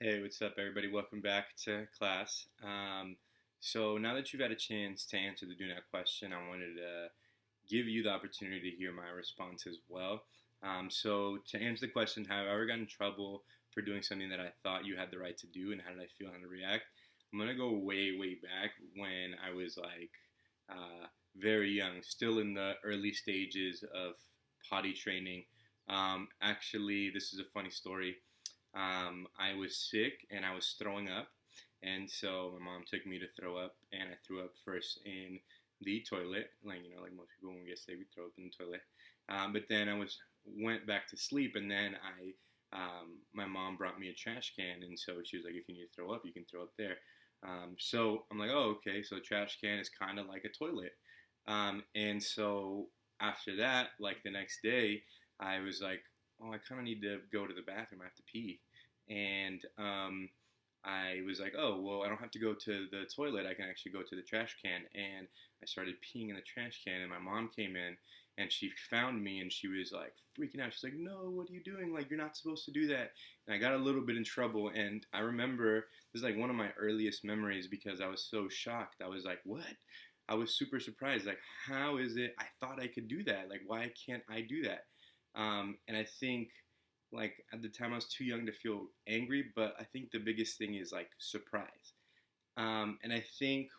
Hey, what's up, everybody? Welcome back to class. So now that you've had a chance to answer the do not question, I wanted to give you the opportunity to hear my response as well. So to answer the question, have I ever gotten in trouble for doing something that I thought you had the right to do, and how did I feel, how to react? I'm gonna go way, way back when I was like uh, very young, still in the early stages of potty training. Actually, this is a funny story. I was sick and I was throwing up, and so my mom took me to throw up, and I threw up first in the toilet, like most people when we get sick, we throw up in the toilet. But then went back to sleep, and then my mom brought me a trash can, and so she was like, if you need to throw up, you can throw up there. So I'm like, oh, okay, so a trash can is kind of like a toilet. And so after that, like the next day, I was like, oh, I kind of need to go to the bathroom. I have to pee. And I was like, oh, well, I don't have to go to the toilet. I can actually go to the trash can. And I started peeing in the trash can. And my mom came in and she found me and she was like freaking out. She's like, no, what are you doing? Like, you're not supposed to do that. And I got a little bit in trouble. And I remember this is like one of my earliest memories because I was so shocked. I was like, what? I was super surprised. Like, how is it? I thought I could do that. Like, why can't I do that? And I think, like, at the time I was too young to feel angry, but I think the biggest thing is like surprise. And I think,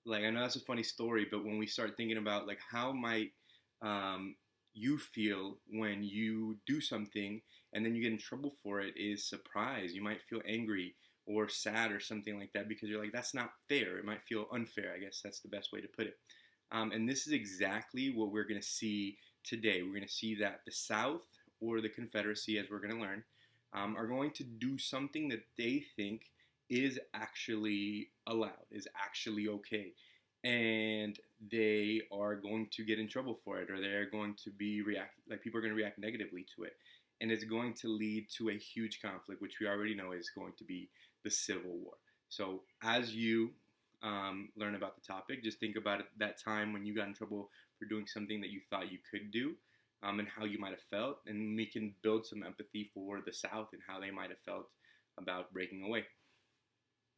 like, I know that's a funny story, but when we start thinking about, like, how might um, you feel when you do something and then you get in trouble for it is surprise. You might feel angry or sad or something like that because you're like, that's not fair. It might feel unfair. I guess that's the best way to put it. And this is exactly what we're going to see today. We're going to see that the South or the Confederacy, as we're going to learn, are going to do something that they think is actually allowed, is actually okay. And they are going to get in trouble for it, or they're going to be like people are going to react negatively to it. And it's going to lead to a huge conflict, which we already know is going to be the Civil War. So, as you learn about the topic, just think about it, that time when you got in trouble for doing something that you thought you could do, and how you might have felt, and we can build some empathy for the South and how they might have felt about breaking away.